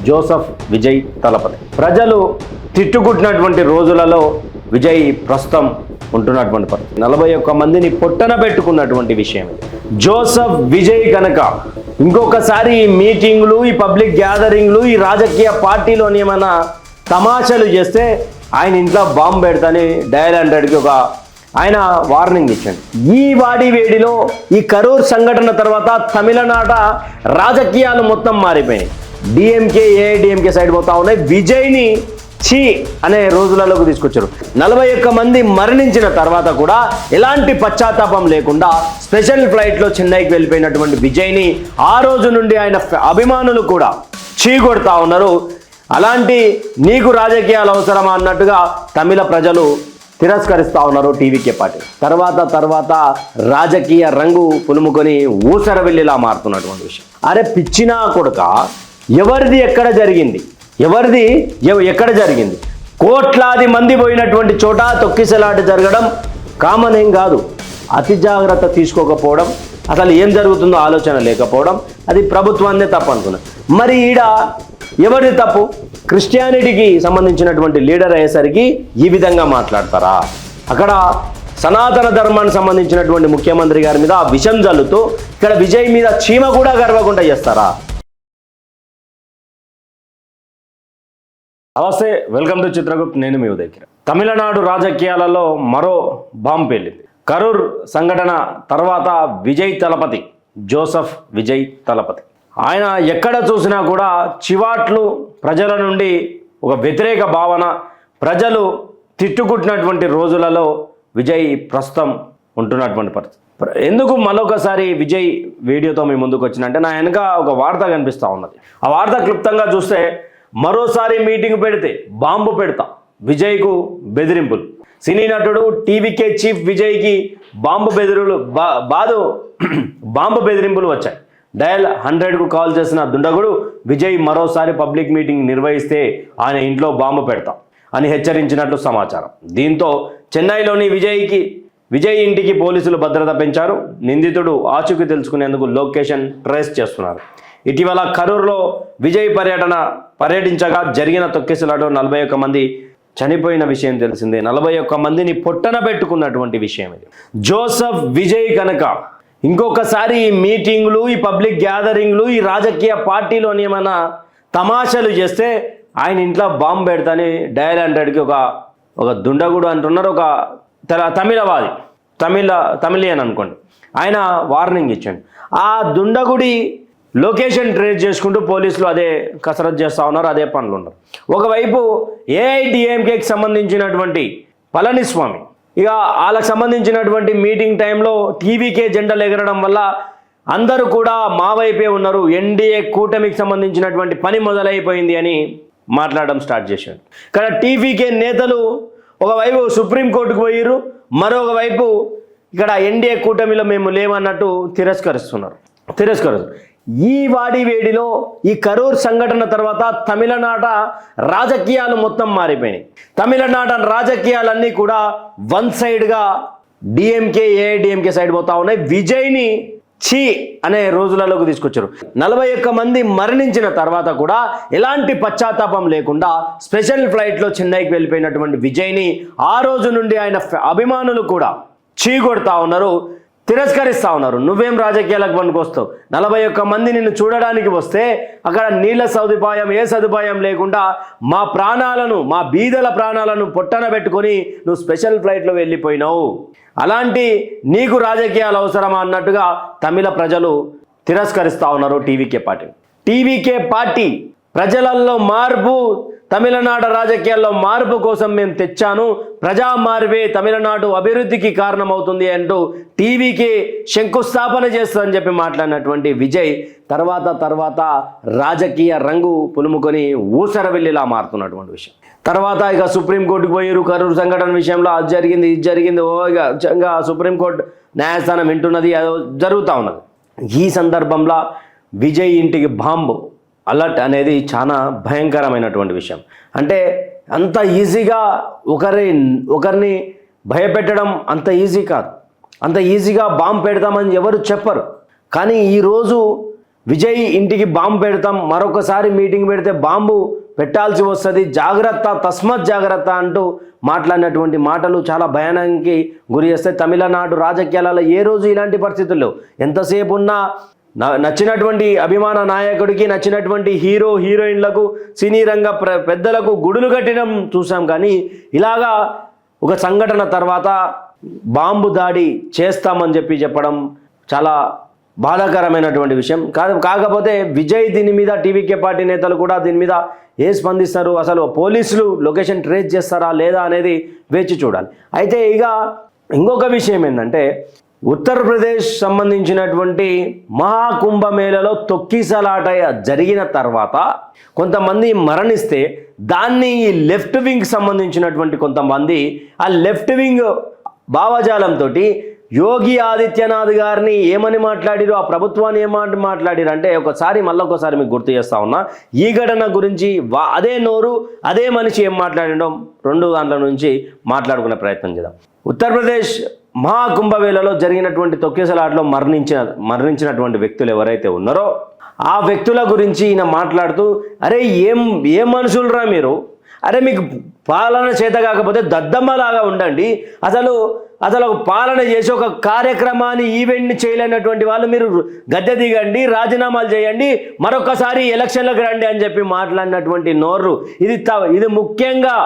Joseph Vijay Thalapathy. ప్రజలు తిట్టుకుంటున్నటువంటి రోజులలో విజయ్ ప్రస్తుతం ఉంటున్నటువంటి పరిస్థితి. 41 మందిని పొట్టన పెట్టుకున్నటువంటి విషయం ఇది. జోసెఫ్ విజయ్ కనుక ఇంకొకసారి ఈ మీటింగ్లు, ఈ పబ్లిక్ గ్యాదరింగ్లు, ఈ రాజకీయ పార్టీలోని ఏమైనా తమాషాలు చేస్తే ఆయన ఇంట్లో బాంబు పెడతాని డయల్ 100కి ఒక ఆయన వార్నింగ్ ఇచ్చాడు. ఈ వాడి వేడిలో ఈ కరూర్ సంఘటన తర్వాత తమిళనాట రాజకీయాలు మొత్తం మారిపోయినాయి. డిఎంకే ఏఐడిఎంకే సైడ్ పోతా ఉన్నాయి. విజయ్ని ఛీ అనే రోజులలోకి తీసుకొచ్చారు. 41 మంది మరణించిన తర్వాత కూడా ఎలాంటి పశ్చాత్తాపం లేకుండా స్పెషల్ ఫ్లైట్లో చెన్నైకి వెళ్ళిపోయినటువంటి విజయ్ని ఆ రోజు నుండి ఆయన అభిమానులు కూడా ఛీ కొడతా ఉన్నారు. అలాంటి నీకు రాజకీయాలు అవసరమా అన్నట్టుగా తమిళ ప్రజలు తిరస్కరిస్తూ ఉన్నారు టీవీకే పార్టీ. తర్వాత రాజకీయ రంగు పులుముకొని ఊసరవెల్లిలా మారుతున్నటువంటి విషయం. అరే పిచ్చినా కొడుక, ఎవరిది ఎక్కడ జరిగింది? ఎక్కడ జరిగింది? కోట్లాది మంది పోయినటువంటి చోట తొక్కిసలాట జరగడం కామన్ ఏం కాదు. అతి జాగ్రత్త తీసుకోకపోవడం, అసలు ఏం జరుగుతుందో ఆలోచన లేకపోవడం, అది ప్రభుత్వాన్నే తప్పు అనుకున్నాను. మరి ఈడ ఎవరిది తప్పు? క్రిస్టియానిటీకి సంబంధించినటువంటి లీడర్ అయ్యేసరికి ఈ విధంగా మాట్లాడతారా? అక్కడ సనాతన ధర్మానికి సంబంధించినటువంటి ముఖ్యమంత్రి గారి మీద విషం జల్లుతూ ఇక్కడ విజయ్ మీద చీమ కూడా గర్వకుండా చేస్తారా? నమస్తే, వెల్కమ్ టు చిత్రగుప్త్. నేను మీ ఉదయ్ కిరణ్. తమిళనాడు రాజకీయాలలో మరో బాంబు పేలింది. కరూర్ సంఘటన తర్వాత విజయ్ తలపతి, జోసెఫ్ విజయ్ తలపతి, ఆయన ఎక్కడ చూసినా కూడా చివాట్లు, ప్రజల నుండి ఒక వ్యతిరేక భావన, ప్రజలు తిట్టుకుంటున్నటువంటి రోజులలో విజయ్ ప్రస్తుతం ఉంటున్నటువంటి పరిస్థితి. ఎందుకు మరొకసారి విజయ్ వీడియోతో మీ ముందుకు వచ్చినంటే, నా వెనక ఒక వార్త కనిపిస్తూ ఉన్నది. ఆ వార్త క్లుప్తంగా చూస్తే, మరోసారి మీటింగ్ పెడితే బాంబు పెడతా, విజయ్కు బెదిరింపులు. సినీ నటుడు టీవీకే చీఫ్ విజయ్కి బాంబు బెదిరింపులు వచ్చాయి. డయల్ 100కు కాల్ చేసిన దుండగుడు విజయ్ మరోసారి పబ్లిక్ మీటింగ్ నిర్వహిస్తే ఆయన ఇంట్లో బాంబు పెడతా అని హెచ్చరించినట్లు సమాచారం. దీంతో చెన్నైలోని విజయ్ ఇంటికి పోలీసులు భద్రత పెంచారు. నిందితుడు ఆచూకీ తెలుసుకునేందుకు లొకేషన్ ట్రేస్ చేస్తున్నారు. ఇటీవల కరూర్లో విజయ్ పర్యటించగా జరిగిన తొక్కిసలాటలో 41 మంది చనిపోయిన విషయం తెలిసిందే. 41 మందిని పొట్టన పెట్టుకున్నటువంటి విషయం ఇది. జోసెఫ్ విజయ్ కనుక ఇంకొకసారి ఈ మీటింగ్లు, ఈ పబ్లిక్ గ్యాదరింగ్లు, ఈ రాజకీయ పార్టీలోని ఏమైనా తమాషాలు చేస్తే ఆయన ఇంట్లో బాంబు పెడతాని డయల్ 100కి ఒక దుండగుడు అంటున్నారు. ఒక తమిళవాది, తమిళియన్ అనుకోండి, ఆయన వార్నింగ్ ఇచ్చాడు. ఆ దుండగుడి లొకేషన్ ట్రేస్ చేసుకుంటూ పోలీసులు అదే కసరత్తు చేస్తూ ఉన్నారు, అదే పనులు ఉన్నారు. ఒకవైపు ఏఐడిఎంకేకి సంబంధించినటువంటి పళనిస్వామి, ఇక వాళ్ళకి సంబంధించినటువంటి మీటింగ్ టైంలో టీవీకే జెండాలు ఎగరడం వల్ల అందరూ కూడా మా వైపే ఉన్నారు, ఎన్డీఏ కూటమికి సంబంధించినటువంటి పని మొదలైపోయింది అని మాట్లాడడం స్టార్ట్ చేశాడు. కానీ టీవీకే నేతలు ఒకవైపు సుప్రీంకోర్టుకు పోయిర్రు, మరొక వైపు ఇక్కడ ఎన్డీఏ కూటమిలో మేము లేమన్నట్టు తిరస్కరిస్తున్నారు. ఈ వాడి వేడిలో ఈ కరూర్ సంఘటన తర్వాత తమిళనాట రాజకీయాలు మొత్తం మారిపోయినాయి. తమిళనాట రాజకీయాలన్నీ కూడా వన్ సైడ్గా డిఎంకే ఏఐడిఎంకే సైడ్ పోతా ఉన్నాయి. విజయ్ని ఛీ అనే రోజులలోకి తీసుకొచ్చారు. 41 మంది మరణించిన తర్వాత కూడా ఎలాంటి పశ్చాత్తాపం లేకుండా స్పెషల్ ఫ్లైట్లో చెన్నైకి వెళ్ళిపోయినటువంటి విజయ్ని ఆ రోజు నుండి ఆయన అభిమానులు కూడా ఛీ కొడతా ఉన్నారు, తిరస్కరిస్తూ ఉన్నారు. నువ్వేం రాజకీయాలకు పనికొస్తావు? 41 మంది నిన్ను చూడడానికి వస్తే అక్కడ నీళ్ళ సదుపాయం, ఏ సదుపాయం లేకుండా మా బీదల ప్రాణాలను పొట్టన పెట్టుకొని నువ్వు స్పెషల్ ఫ్లైట్లో వెళ్ళిపోయినావు. అలాంటి నీకు రాజకీయాలు అవసరమా అన్నట్టుగా తమిళ ప్రజలు తిరస్కరిస్తూ ఉన్నారు టీవీకే పార్టీ. ప్రజలలో మార్పు, తమిళనాడు రాజకీయాల్లో మార్పు కోసం మేము తెచ్చాను, ప్రజా మార్పే తమిళనాడు అభివృద్ధికి కారణమవుతుంది అంటూ టీవీకి శంకుస్థాపన చేస్తుందని చెప్పి మాట్లాడినటువంటి విజయ్ తర్వాత రాజకీయ రంగు పులుముకొని ఊసరవెల్లిలా మారుతున్నటువంటి విషయం. తర్వాత ఇక సుప్రీంకోర్టుకు పోయారు. కరూర్ సంఘటన విషయంలో అది జరిగింది, ఇది జరిగింది, ఇక సుప్రీంకోర్టు న్యాయస్థానం వింటున్నది, జరుగుతూ ఉన్నది. ఈ సందర్భంలో విజయ్ ఇంటికి బాంబు అలర్ట్ అనేది చాలా భయంకరమైనటువంటి విషయం. అంటే అంత ఈజీగా ఒకరిని భయపెట్టడం అంత ఈజీ కాదు. అంత ఈజీగా బాంబు పెడతామని ఎవరు చెప్పరు. కానీ ఈరోజు విజయ్ ఇంటికి బాంబు పెడతాం, మరొకసారి మీటింగ్ పెడితే బాంబు పెట్టాల్సి వస్తుంది, జాగ్రత్త, తస్మత్ జాగ్రత్త అంటూ మాట్లాడినటువంటి మాటలు చాలా భయానకానికి గురి చేస్తాయి. తమిళనాడు రాజకీయాలలో ఏ రోజు ఇలాంటి పరిస్థితుల్లో ఎంతసేపు ఉన్నా నచ్చినటువంటి అభిమాన నాయకుడికి, నచ్చినటువంటి హీరో హీరోయిన్లకు, సినీ రంగ పెద్దలకు గుడులు కట్టడం చూసాం. కానీ ఇలాగా ఒక సంఘటన తర్వాత బాంబు దాడి చేస్తామని చెప్పడం చాలా బాధాకరమైనటువంటి విషయం. కాకపోతే విజయ్ దీని మీద టీవీకే పార్టీ నేతలు కూడా దీని మీద స్పందిస్తారు, అసలు పోలీసులు లొకేషన్ ట్రేస్ చేస్తారా లేదా అనేది వేచి చూడాలి. అయితే ఇక ఇంకొక విషయం ఏంటంటే, ఉత్తరప్రదేశ్ సంబంధించినటువంటి మహాకుంభమేళలో తొక్కిసలాట జరిగిన తర్వాత కొంతమంది మరణిస్తే దాన్ని ఈ లెఫ్ట్ వింగ్ సంబంధించినటువంటి కొంతమంది ఆ లెఫ్ట్ వింగ్ భావజాలంతో యోగి ఆదిత్యనాథ్ గారిని ఏమని మాట్లాడిరు, ఆ ప్రభుత్వాన్ని ఏమని మాట్లాడిరు అంటే మళ్ళొకసారి మీకు గుర్తు చేస్తా ఉన్నా. ఈ ఘటన గురించి అదే నోరు అదే మనిషి ఏం మాట్లాడడం, రెండు దాంట్ల నుంచి మాట్లాడుకునే ప్రయత్నం చేద్దాం. ఉత్తరప్రదేశ్ మహాకుంభమేళలో జరిగినటువంటి తొక్కిసలాటలో మరణించినటువంటి వ్యక్తులు ఎవరైతే ఉన్నారో ఆ వ్యక్తుల గురించి ఈయన మాట్లాడుతూ, అరే ఏం మనుషులరా మీరు, అరే మీకు పాలన చేత కాకపోతే దద్దమ్మలాగా ఉండండి, అసలు పాలన చేసి ఒక కార్యక్రమాన్ని ఈవెంట్ని చేయలేనటువంటి వాళ్ళు మీరు గద్దె దిగండి, రాజీనామాలు చేయండి, మరొకసారి ఎలక్షన్లకు రండి అని చెప్పి మాట్లాడినటువంటి నోరు ఇది ముఖ్యంగా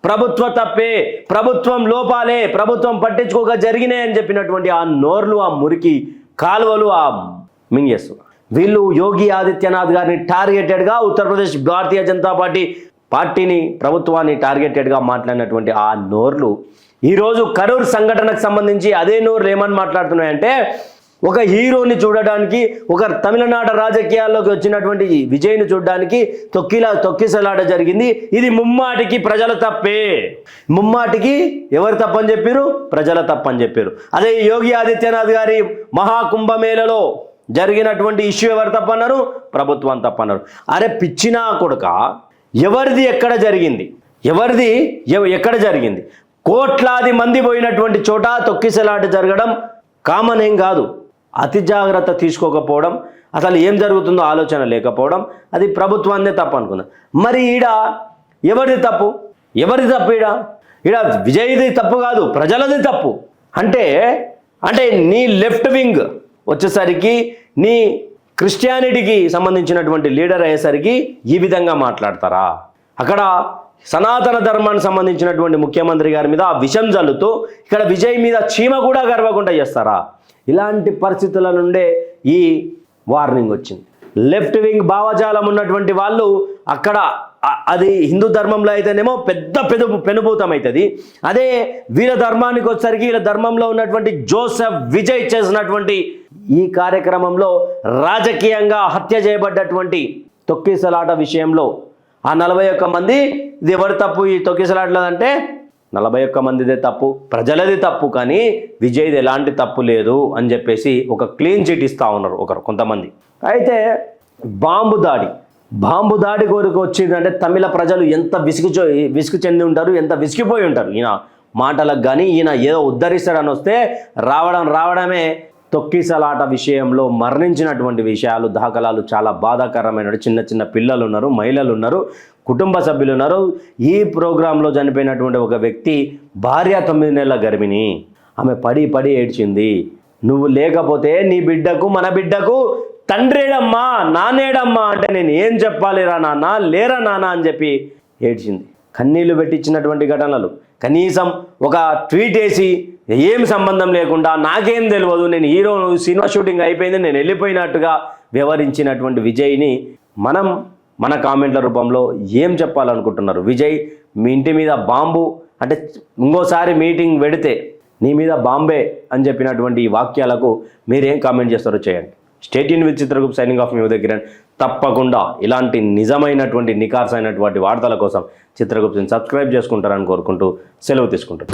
ప్రభుత్వ తప్పే, ప్రభుత్వం లోపాలే, ప్రభుత్వం పట్టించుకోక జరిగినాయని చెప్పినటువంటి ఆ నోర్లు, ఆ మురికి కాలువలు, ఆ మింగేస్తున్నారు. వీళ్ళు యోగి ఆదిత్యనాథ్ గారిని టార్గెటెడ్గా, ఉత్తరప్రదేశ్ భారతీయ జనతా పార్టీని ప్రభుత్వాన్ని టార్గెటెడ్గా మాట్లాడినటువంటి ఆ నోర్లు ఈరోజు కరూర్ సంఘటనకు సంబంధించి అదే నోర్లు ఏమని మాట్లాడుతున్నాయంటే, ఒక హీరోని చూడడానికి, ఒక తమిళనాడు రాజకీయాల్లోకి వచ్చినటువంటి విజయ్ని చూడడానికి తొక్కిసలాట జరిగింది. ఇది ముమ్మాటికి ప్రజల తప్పే. ముమ్మాటికి ఎవరు తప్పని చెప్పారు? ప్రజల తప్పని చెప్పారు. అదే యోగి ఆదిత్యనాథ్ గారి మహాకుంభమేళలో జరిగినటువంటి ఇష్యూ ఎవరు తప్పన్నారు? ప్రభుత్వం తప్పన్నారు. అరే పిచ్చినా కొడుక, ఎవరిది ఎక్కడ జరిగింది? ఎక్కడ జరిగింది? కోట్లాది మంది పోయినటువంటి చోట తొక్కిసలాట జరగడం కామన్ ఏం కాదు. అతి జాగ్రత్త తీసుకోకపోవడం, అసలు ఏం జరుగుతుందో ఆలోచన లేకపోవడం, అది ప్రభుత్వాన్నే తప్పు అనుకున్నాం. మరి ఎవరిది తప్పు? ఈడ విజయ్ది తప్పు కాదు, ప్రజలది తప్పు. అంటే నీ లెఫ్ట్ వింగ్ వచ్చేసరికి, నీ క్రిస్టియానిటీకి సంబంధించినటువంటి లీడర్ అయ్యేసరికి ఈ విధంగా మాట్లాడతారా? అక్కడ సనాతన ధర్మానికి సంబంధించినటువంటి ముఖ్యమంత్రి గారి మీద విషం జల్లుతూ ఇక్కడ విజయ్ మీద చీమ కూడా గర్వకుండా చేస్తారా? ఇలాంటి పరిస్థితుల నుండే ఈ వార్నింగ్ వచ్చింది. లెఫ్ట్ వింగ్ భావజాలం ఉన్నటువంటి వాళ్ళు అక్కడ, అది హిందూ ధర్మంలో అయితేనేమో పెద్ద పెనుభూతం అవుతుంది. అదే వీళ్ళ ధర్మానికి వచ్చేసరికి, వీళ్ళ ధర్మంలో ఉన్నటువంటి జోసెఫ్ విజయ్ చేసినటువంటి ఈ కార్యక్రమంలో రాజకీయంగా హత్య చేయబడ్డటువంటి తొక్కిసలాట విషయంలో ఆ 41 మంది, ఇది ఎవరి తప్పు ఈ తొక్కిసలాటలో అంటే 41 మందిదే తప్పు, ప్రజలది తప్పు, కానీ విజయ్ది ఎలాంటి తప్పు లేదు అని చెప్పేసి ఒక క్లీన్ చిట్ ఇస్తూ ఉన్నారు కొంతమంది. అయితే బాంబు దాడి కోరిక వచ్చిందంటే తమిళ ప్రజలు ఎంత విసుగు చెంది ఉంటారు, ఎంత విసిగిపోయి ఉంటారు. ఈయన మాటలకు కానీ ఈయన ఏదో ఉద్ధరిస్తాడని వస్తే రావడమే. తొక్కిసలాట విషయంలో మరణించినటువంటి విషయాలు, దాఖలాలు చాలా బాధాకరమైన. చిన్న పిల్లలు ఉన్నారు, మహిళలు ఉన్నారు, కుటుంబ సభ్యులు ఉన్నారు. ఈ ప్రోగ్రాంలో చనిపోయినటువంటి ఒక వ్యక్తి భార్య 9 నెలల గర్భిణి, ఆమె పడి ఏడ్చింది. నువ్వు లేకపోతే నీ బిడ్డకు, మన బిడ్డకు తండ్రేడమ్మా, నానేడమ్మా అంటే నేను ఏం చెప్పాలిరా నాన్న, లేరా నాన్న అని చెప్పి ఏడ్చింది. కన్నీళ్లు పెట్టించినటువంటి ఘటనలు. కనీసం ఒక ట్వీట్ వేసి ఏం సంబంధం లేకుండా, నాకేం తెలియదు, నేను హీరోను, సినిమా షూటింగ్ అయిపోయింది, నేను వెళ్ళిపోయినట్టుగా వ్యవహరించినటువంటి విజయ్ని మన కామెంట్ల రూపంలో ఏం చెప్పాలనుకుంటున్నారు? విజయ్, మీ ఇంటి మీద బాంబు అంటే ఇంకోసారి మీటింగ్ పెడితే నీ మీద బాంబే అని చెప్పినటువంటి ఈ వాక్యాలకు మీరేం కామెంట్ చేస్తారో చేయండి. Stay tune with Chitragupta, signing off మీ ఉదయ్ కిరణ్. తప్పకుండా ఇలాంటి నిజమైనటువంటి నికార్సైనటువంటి వార్తల కోసం చిత్రగుప్తని సబ్స్క్రైబ్ చేసుకుంటారని కోరుకుంటూ సెలవు తీసుకుంటారు.